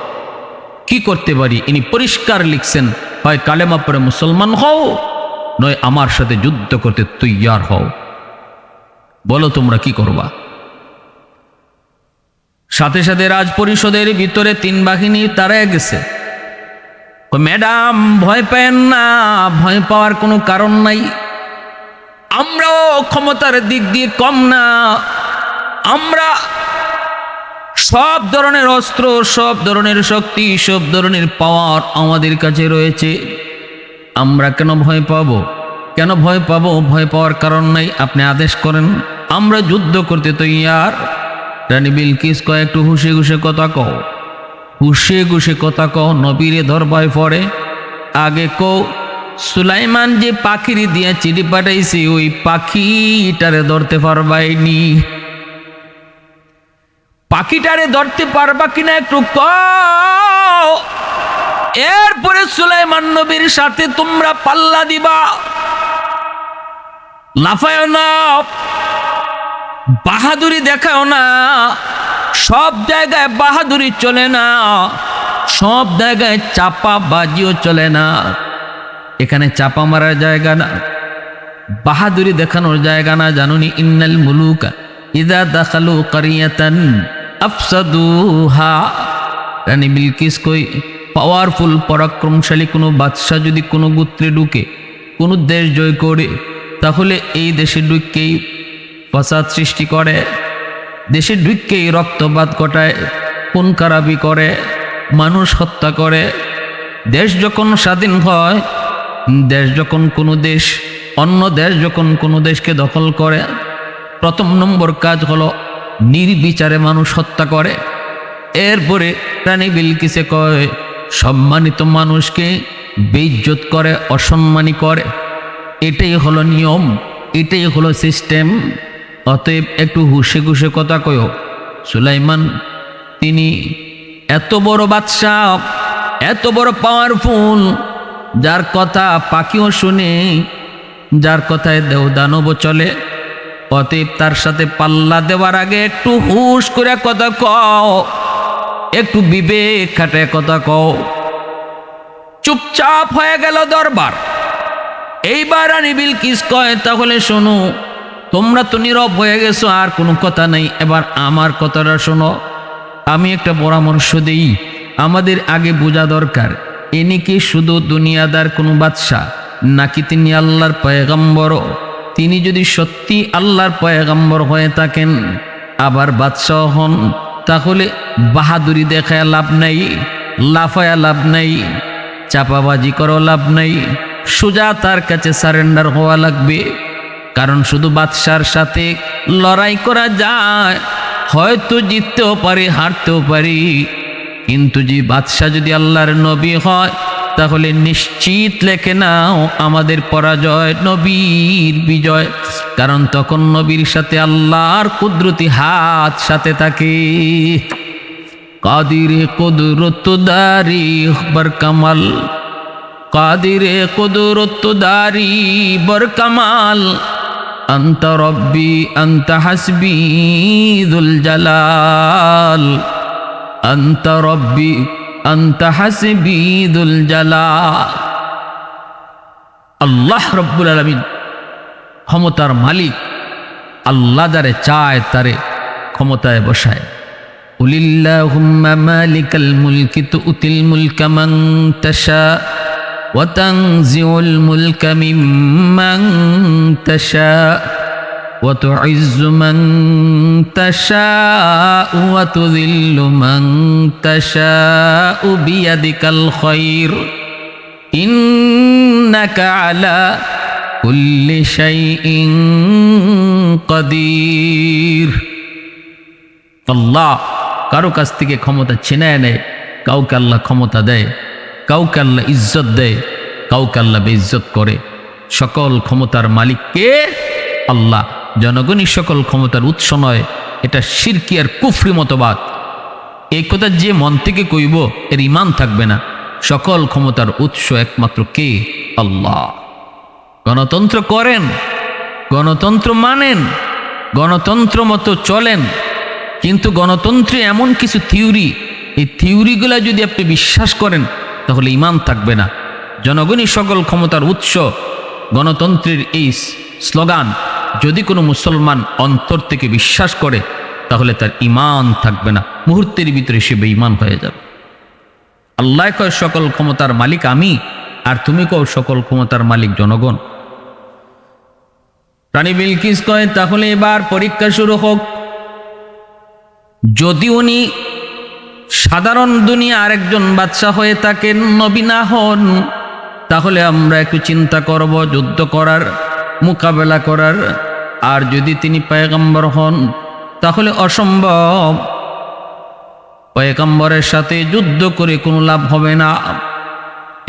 কি করতে পারি। ইনি পরিষ্কার লিখছেন, হয় কালেমা পড়ে মুসলমান হও, নয় আমার সাথে যুদ্ধ করতে তৈয়ার হও। বলো তোমরা কি করবা? সাথে সাথে রাজ পরিষদের ভিতরে 3 বাহিনী তাড়ায় গেছে। ম্যাডাম ভয় পেন না, ভয় পাওয়ার কোনো কারণ নাই। আমরাও ক্ষমতার দিক দিয়ে কম না, আমরা সব ধরনের অস্ত্র, সব ধরনের শক্তি, সব ধরনের পাওয়ার আমাদের কাছে রয়েছে। আমরা কেন ভয় পাবো? কেন ভয় পাবো? ভয় পাওয়ার কারণ নাই। আপনি আদেশ করেন, আমরা যুদ্ধ করতে তৈয়ার। রানী বিলকিস কয় একটু হুশে হুশে কথা কও, হুশে হুশে কথা কও, নবীরে ধরবায় পড়ে। আগে কও সুলাইমান যে পাখির দিয়ে চিঠি পাঠাইছে ওই পাখিটারে ধরতে পারবাইনি? পাখিটারে ধরতে পারবা কিনা একটু কও। এরপরে সুলাইমান নবীর সাথে তোমরা পাল্লা দিবা। লাফায়ও না, বাহাদুরি দেখাও না। সব জায়গায় বাহাদুরি চলে না, সব জায়গায় চাপা বাজিও চলে না। এখানে চাপা মারার জায়গা না, বাহাদুরি দেখানোর জায়গা না। জানুনি ইন্নাল মুলুকা ইযা দাখালু কারিয়াতান আফসাদুহা। রানী বিলকিস কই পাওয়ারফুল পরাক্রমশালী কোনো বাদশা যদি কোনো গোত্রে ঢুকে, কোনো দেশ জয় করে, তাহলে এই দেশে ঢুকেই ফাসাদ সৃষ্টি করে। দেশে ঢুকেই রক্তপাত ঘটায়, খুন খারাপি করে, মানুষ হত্যা করে। দেশ যখন স্বাধীন হয়, দেশ যখন কোনো দেশ অন্য দেশ যখন কোনো দেশকে দখল করে, প্রথম নম্বর কাজ হলো নির্বিচারে মানুষ হত্যা করে। এরপরে রানী বিলকিসে কয় সম্মানিত মানুষকে বেইজ্জত করে, অসম্মানী করে। এটাই হলো নিয়ম, এটাই হলো সিস্টেম। অতএব একটু হুশে খুশে কথা কয়ো। সুলাইমান তিনি এত বড় বাদশাহ, এত বড় পাওয়ারফুল, যার কথা পাখিও শুনে, যার কথায় দেবদানব চলে। অতএব তার সাথে পাল্লা দেওয়ার আগে একটু হুশ করে কথা কও, একটু বিবেক খাটায় কথা কও। চুপচাপ হয়ে গেল দরবার। এইবার রানী বিলকিস কয় তাহলে শোনো, তোমরা তো নীরব হয়ে গেছো, আর কোনো কথা নাই, এবার আমার কথাটা শোনো। আমি একটা পরামর্শ দেই, আমাদের আগে বোঝা দরকার ইনি কি শুধু দুনিয়াদার কোনো বাদশাহ, নাকি তিনি আল্লাহর পয়গম্বর। তিনি যদি সত্যি আল্লাহর পয়গম্বর হয়ে থাকেন, আবার বাদশাহ হন, তাহলে বাহাদুরি দেখায় লাভ নাই, লাফায়া লাভ নাই, চাপাবাজি করো লাভ নাই, সোজা তার কাছে সারেন্ডার হওয়া লাগবে। কারণ শুধু বাদশার সাথে লড়াই করা যায়, হয়তো জিততেও পারি, হারতেও পারি, কিন্তু যে বাদশাহ যদি আল্লাহর নবী হয়, তাহলে নিশ্চিত লেখে নাও আমাদের পরাজয়, নবীর বিজয়। কারণ তখন নবীর সাথে আল্লাহর কুদরতি হাত সাথে থাকে। কাদিরে কুদরত দারি বর কামাল, কাদিরে কুদরত দারি বর কামাল, আনতা রব্বি আনতা হাসবি যুল জালাল, আনতা রব্বি আনতা হাসবি যুল জালাল। আল্লাহ রব্বুল আলামিন ক্ষমতার মালিক। আল্লাহ যারে চায় তারে ক্ষমতায় বসায়। কুলিল্লাহুম্মা মালিকাল মুলকি তুতিল মুলকা মান তাশা ওয়া তানজিউল মুলকা মিম্মান তাশা ওয়া তুইজ্জু মান তাশা ওয়া তুযিল্লু মান তাশা বিয়াদিকাল খায়র ইন্নাকা আলা কুল্লি শাইইন কাদির। আল্লাহ কারো কাছ থেকে ক্ষমতা ছিনায় নেয়, কাউকে আল্লাহ ক্ষমতা দেয়, কাউকে আল্লাহ ইজ্জত দেয়, কাউকে আল্লাহ বেইজ্জত করে। সকল ক্ষমতার মালিক কে? আল্লাহ। জনগণই সকল ক্ষমতার উৎস নয়, এটা শিরকি আর কুফরি মতবাদ। এই কথা যে মন থেকে কইব এর ঈমান থাকবে না। সকল ক্ষমতার উৎস একমাত্র কে? আল্লাহ। গণতন্ত্র করেন, গণতন্ত্র মানেন, গণতন্ত্র মতো চলেন, কিন্তু গণতন্ত্রে এমন কিছু থিওরি, এই থিওরিগুলো যদি আপনি বিশ্বাস করেন তাহলে ঈমান থাকবে না। জনগণই সকল ক্ষমতার উৎস, গণতন্ত্রের এই স্লোগান যদি কোনো মুসলমান অন্তর থেকে বিশ্বাস করে তাহলে তার ঈমান থাকবে না, মুহূর্তের ভিতরে সে বেঈমান হয়ে যাবে। আল্লাহ কয় সকল ক্ষমতার মালিক আমি, আর তুমি কও সকল ক্ষমতার মালিক জনগণ। রানী বিলকিস কয় তাহলে এবার পরীক্ষা শুরু হোক। যদি উনি সাধারণ দুনিয়া আরেকজন বাদশাহ হয়ে থাকেন, নবী না হন, তাহলে আমরা একটু চিন্তা করব যুদ্ধ করার, মোকাবেলা করার। আর যদি তিনি পয়গম্বর হন তাহলে অসম্ভব, পয়গম্বরের সাথে যুদ্ধ করে কোনো লাভ হবে না।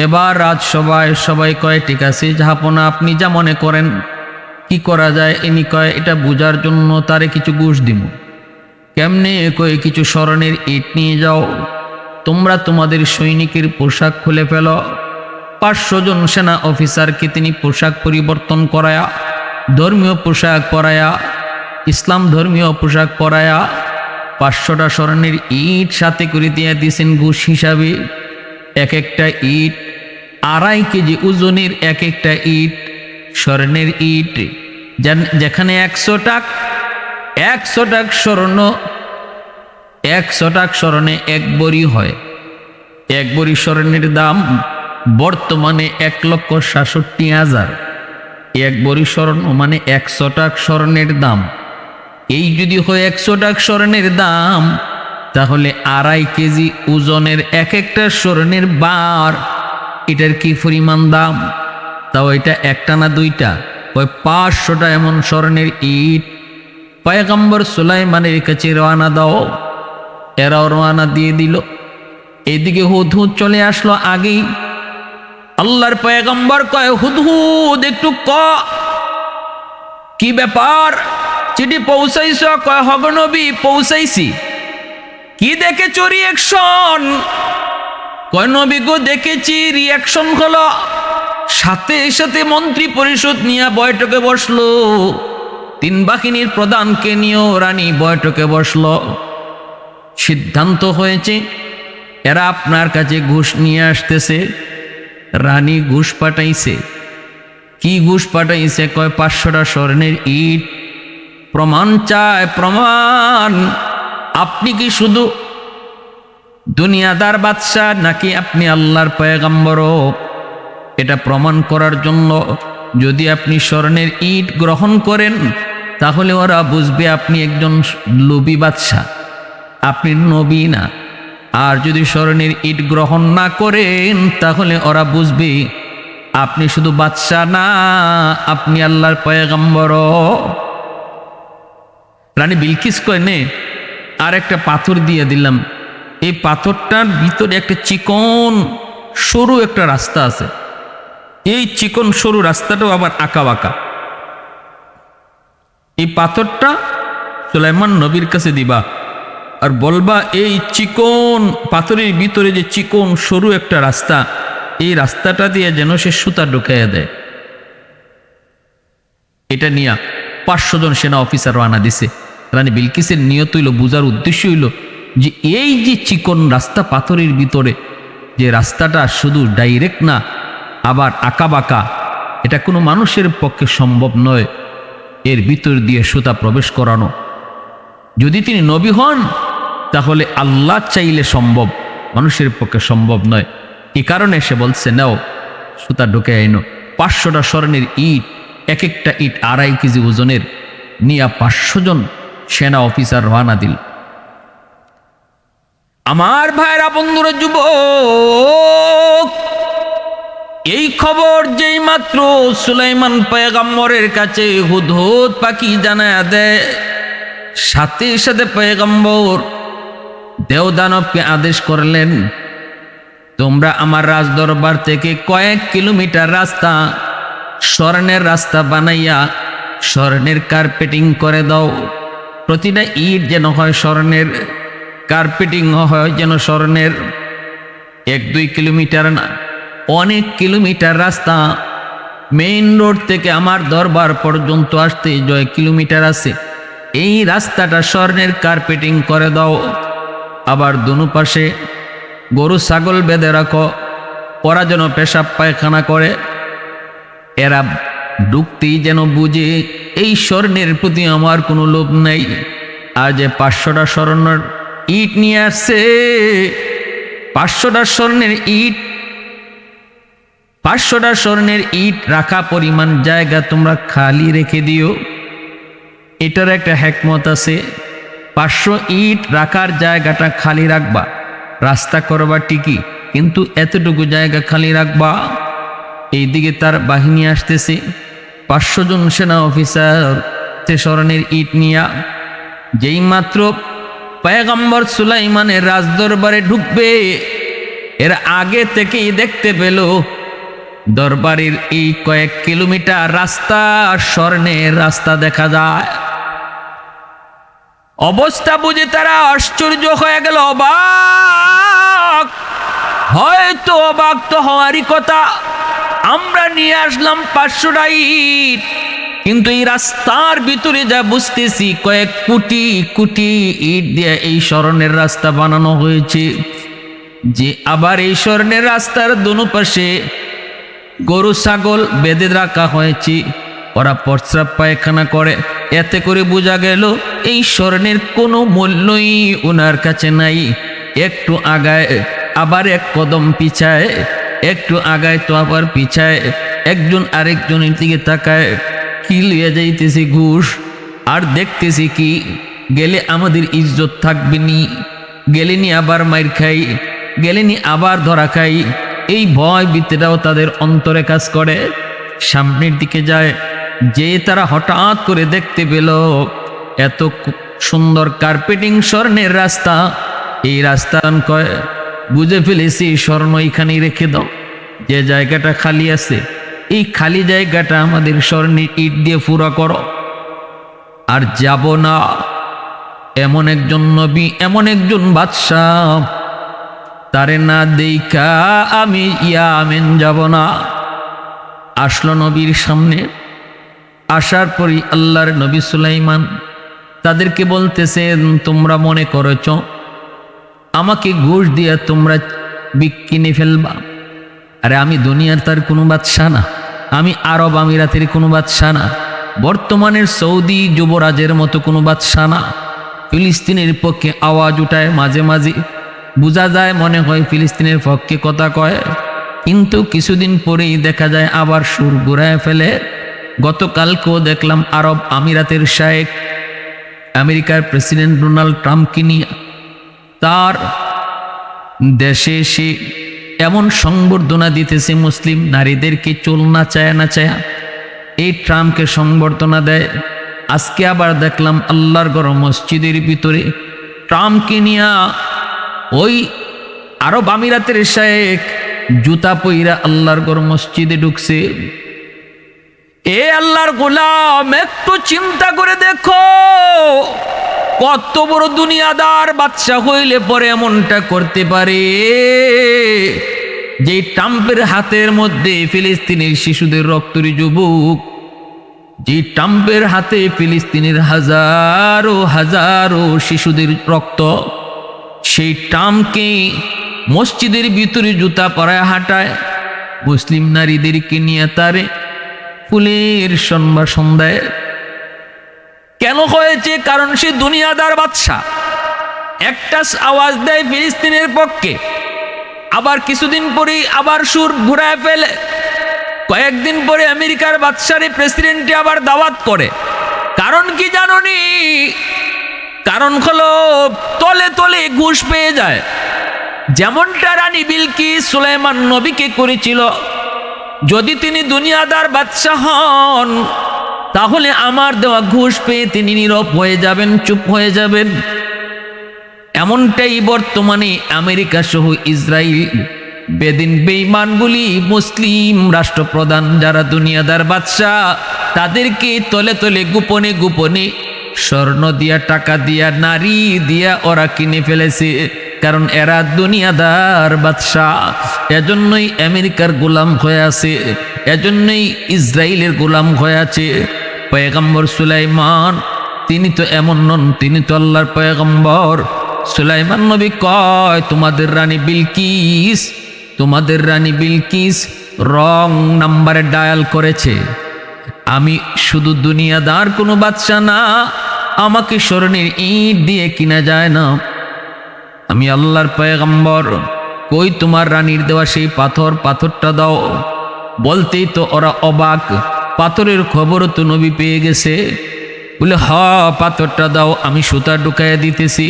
এবার রাজসভায় সবাই কয় ঠিক আছে জাহাপনা, আপনি যা মনে করেন কি করা যায়। ইনি কয় এটা বোঝার জন্য তারে কিছু ঘুষ দিব। কেমনে? কয়ে কিছু স্মরণের ইট নিয়ে যাও, তোমরা তোমাদের সৈনিকের পোশাক খুলে ফেলো। 500 জন সেনা অফিসারকে তিনি পোশাক পরিবর্তন করায়া, ধর্মীয় পোশাক পরায়া, ইসলাম ধর্মীয় পোশাক পরায়া 500টা স্মরণের ইট সাথে করে দিয়ে দিয়েছেন ঘুষ হিসাবে। এক একটা ইট 2.5 কেজি ওজনের, এক একটা ইট স্বর্ণের ইট। যেখানে 100 টাকা স্বর্ণ, 100 টাকা স্বর্ণে 1 বড়ি হয়। 1 বড়ি স্বর্ণের দাম বর্তমানে 1,67,000। 1 বড়ি স্বর্ণ মানে 100 টাকা স্বর্ণের দাম এই যদি হয় 100 টাকা স্বর্ণের দাম, তাহলে 2.5 কেজি ওজনের এক একটা স্বর্ণের বার, এটার কি পরিমাণ দাম? তাও এটা একটা না দুইটা, ওই 500টা এমন স্বর্ণের ইট পয়গম্বর সুলাইমানের কাছে রওনা দাও। এরাও রওনা দিয়ে দিল। এদিকে হুদহুদ চলে আসলো আগেই। আল্লাহর পয়গম্বর কয়, হুদহুদ একটু কি ব্যাপার, চিঠি পৌঁছাইছ? কয়, হগ নবী পৌঁছাইছি। কি দেখেছ রিয়াকশন? কয়, নবী গো দেখেছি রিয়াকশন হলো সাথে সাথে মন্ত্রী পরিষদ নিয়ে বৈঠকে বসলো, 3 বাহিনীর প্রধানকে নিয়েও রানী বৈঠকে বসলো। সিদ্ধান্ত হয়েছে এরা আপনার কাছে ঘুষ নিয়ে আসতেছে। রানী ঘুষ পাঠাইছে। কি ঘুষ পাঠাইছে? কয়, 500টা স্বর্ণের ইট। প্রমাণ চায়, প্রমাণ। আপনি কি শুধু দুনিয়াদার বাদশা নাকি আপনি আল্লাহর পয়গম্বরও? এটা প্রমাণ করার জন্য যদি আপনি স্বর্ণের ইট গ্রহণ করেন, তাহলে ওরা বুঝবে আপনি একজন লোভী বাদশা, আপনি নবী না। আর যদি স্বর্ণের ইট গ্রহণ না করেন, তাহলে ওরা বুঝবে আপনি শুধু বাদশা না, আপনি আল্লাহর পয়গম্বরও। রানী বিলকিস কয়, নে আর একটা পাথর দিয়ে দিলাম। এই পাথরটার ভিতরে একটা চিকন সরু একটা রাস্তা আছে। এই চিকন সরু রাস্তাটাও আবার আঁকা বাঁকা। এই পাথরটা সুলাইমান নবীর কাছে দিবা আর বলবা, এই চিকন পাথরের ভিতরে যে চিকন সরু একটা রাস্তা, এই রাস্তাটা দিয়ে যেন সে সুতা ঢুকাইয়া দেয়। এটা নিয়ে 500 জন সেনা অফিসার রওনা দিছে। রানী বিলকিসের নিয়ত হইল, বুঝার উদ্দেশ্য হইল যে এই যে চিকন রাস্তা পাথরের ভিতরে, যে রাস্তাটা শুধু ডাইরেক্ট না, আবার আঁকা বাঁকা, এটা কোনো মানুষের পক্ষে সম্ভব নয় এর ভিতর দিয়ে সুতা প্রবেশ করানো। যদি তিনি নবী হন, তাহলে আল্লাহ চাইলে সম্ভব, মানুষের পক্ষে সম্ভব নয়। এই কারণে সে বলছে, নাও সুতা ঢুকে আইনো। 500টা স্বর্ণের ইট, এক একটা ইট 2.5 কেজি ওজনের, নিয়ে 500 জন সেনা অফিসার রওনা দিল। আমার ভাইরা, বন্ধুরা, যুবক, এই খবর যেই মাত্র সুলাইমান পয়গম্বরের কাছে হুদহুদ পাখি জানায়া দেয়, সাথে সাথে পয়গম্বর দেওদানবকে আদেশ করলেন, তোমরা আমার রাজদরবার থেকে কয়েক কিলোমিটার রাস্তা স্বর্ণের রাস্তা বানাইয়া স্বর্ণের কার্পেটিং করে দাও। প্রতিটা ইট যেন হয় স্বর্ণের, কার্পেটিং হয় যেন স্বর্ণের। 1-2 কিলোমিটার না, অনেক কিলোমিটার রাস্তা। মেইন রোড থেকে আমার দরবার পর্যন্ত আসতে 6 কিলোমিটার আছে। এই রাস্তাটা স্বর্ণের কার্পেটিং করে দাও। আবার দুনো পাশে গরু ছাগল বেঁধে রাখো, ওরা যেন পেশাব পায়খানা করে। এরা ঢুকতেই যেন বুঝে এই স্বর্ণের প্রতি আমার কোনো লোভ নাই। আর যে 500টা স্বর্ণের ইট নিয়ে আসছে, 500টা স্বর্ণের ইট, 500টা স্বর্ণের ইট রাখা পরিমাণ জায়গা তোমরা খালি রেখে দিও। এটার একটা হিকমত আছে। 500 ইট রাখার জায়গাটা খালি রাখবা, রাস্তা করবা ঠিকই, কিন্তু এতটুকু জায়গা খালি রাখবা। এইদিকে তার বাহিনী আসতেছে, 500 জন সেনা অফিসার স্বর্ণের ইট নিয়া যেই মাত্র পয়গম্বর সুলাইমানের রাজদরবারে ঢুকবে, এর আগে থেকেই দেখতে পেল দরবারের এই কয়েক কিলোমিটার রাস্তা স্বর্ণের রাস্তা দেখা যায়। অবস্থা বুঝে তারা আশ্চর্য হয়ে গেল, অবাক। হয়তো অবাক তো হওয়ারই কথা, আমরা নিয়ে আসলাম 500টা ইট, কিন্তু এই রাস্তার ভিতরে যা বুঝতেছি কয়েক কোটি কোটি ইট দিয়ে এই স্বর্ণের রাস্তা বানানো হয়েছে। যে আবার এই স্বর্ণের রাস্তার দোনো পাশে গরু ছাগল বেঁধে রাখা হয়েছে, ওরা প্রস্রাব পায়খানা করে। এতে করে বোঝা গেল এই স্বর্ণের কোনো মূল্যই ওনার কাছে নাই। একটু আগায় আবার এক কদম পিছায়, একটু আগায় তো আবার পিছায়, একজন আরেকজনের দিকে তাকায়, কি লিয়ে যাইতেছে ঘুষ। আর দেখতেছি কি গেলে আমাদের ইজ্জত থাকবে নি, গেলেনি আবার মাইর খাই, গেলেনি আবার ধরা খাই, এই ভয় ভীতিটাও তাদের অন্তরে কাজ করে। সামনের দিকে যায়, যে তারা হঠাৎ করে দেখতে পেল এত সুন্দর কার্পেটিং স্বর্ণের রাস্তা, এই রাস্তা কয় বুঝে ফেলেছি স্বর্ণ এখানেই রেখে দাও, যে জায়গাটা খালি আছে এই খালি জায়গাটা আমাদের স্বর্ণের ইট দিয়ে পুরা করো। আর যাব না, এমন একজন নবী, এমন একজন বাদশাহ, তারে না দেখা আমি ইয়ামেন যাব না। আসলো নবীর সামনে, আসার পরই আল্লাহর নবী সুলাইমান তাদেরকে বলতেছেন, তোমরা মনে করেছ আমাকে ঘুষ দিয়ে তোমরা কিনে ফেলবা? আরে আমি দুনিয়ার তার কোনো বাদশাহ না, আমি আরব আমিরাতের কোনো বাদশাহ না, বর্তমানের সৌদি যুবরাজের মতো কোনো বাদশাহ না। ফিলিস্তিনের পক্ষে আওয়াজ উঠায়, মাঝে মাঝে বোঝা যায় মনে হয় ফিলিস্তিনের পক্ষে কথা কয়, কিন্তু কিছুদিন পরেই দেখা যায় আবার সুর ঘুরায় ফেলে। গতকালকেও দেখলাম আরব আমিরাতের শায়েখ আমেরিকার প্রেসিডেন্ট ডোনাল্ড ট্রাম্পকে নিয়ে তার দেশে সে এমন সংবর্ধনা দিতেছে মুসলিম নারীদেরকে চুল না চায়া এই ট্রাম্পকে সংবর্ধনা দেয়। আজকে আবার দেখলাম আল্লাহর ঘর মসজিদের ভিতরে ট্রাম্পকে নিয়ে ওই আরব আমিরাতের শায়েখ জুতা পইরা আল্লাহর ঘর মসজিদে ঢুকছে। এ আল্লাহর গোলাম, একটু চিন্তা করে দেখো, কত বড় দুনিয়াদার বাদশা হইলে পরে এমনটা করতে পারে। যে ট্রাম্পের হাতের মধ্যে ফিলিস্তিনের শিশুদের রক্তরি যুবক, যে ট্রাম্পের হাতে ফিলিস্তিনের হাজারো হাজারো শিশুদের রক্ত, সেই ট্রাম্পকে মসজিদের ভিতরে জুতা পরায় হাঁটায়, মুসলিম নারীদেরকে নিয়ে তারে ফুলের সম্ভাষণ দেয়। কেন হয়েছে? কারণ সে দুনিয়াদার বাদশা। একটা আওয়াজ দেয় ফিলিস্তিনের পক্ষে, আবার কিছুদিন পরেই আবার সুর ঘুরায় ফেলে। কয়েকদিন পরে আমেরিকার বাদশারে প্রেসিডেন্টে আবার দাওয়াত করে। কারণ কি জানোনি? কারণ হলো তলে তলে ঘুষ পেয়ে যায়। যেমনটা রানী বিলকিস সুলাইমান নবীকে করেছিল। যদি তিনি দুনিয়াদার বাদশা হন, তাহলে আমার দেওয়া ঘুষ পেয়ে তিনি নীরব হয়ে যাবেন, চুপ হয়ে যাবেন। এমনটাই বর্তমানে আমেরিকা সহ ইসরায়েল বেদিন বেঈমানগুলি, মুসলিম রাষ্ট্রপ্রধান যারা দুনিয়াদার বাদশা, তাদেরকে তলে তলে গোপনে গোপনে স্বর্ণ দিয়া, টাকা দিয়া, নারী দিয়া ওরা কিনে ফেলেছে। কারণ এরা দুনিয়াদার বাদশা। এজন্যই আমেরিকার গোলাম হয়ে আছে, এজন্যই ইসরায়েলের গোলাম হয়ে আছে। পয়গম্বর সুলাইমান তিনি তো এমন নন, তিনি তো আল্লাহর পয়গম্বর। সুলাইমান নবী কয়, তোমাদের রানী বিলকিস রং নাম্বারে ডায়াল করেছে। আমি শুধু দুনিয়াদার কোনো বাদশা না, আমাকে স্বর্ণের ইট দিয়ে কিনা যায় না। আমি আল্লাহর পয়গম্বর। কই তোমার রানীর দেওয়া সেই পাথরটা দাও। বলতেই তো ওরা অবাক, পাথরের খবরও তো নবী পেয়ে গেছে। বলে, হ পাথরটা দাও, আমি সুতা ঢুকাইয়া দিতেছি।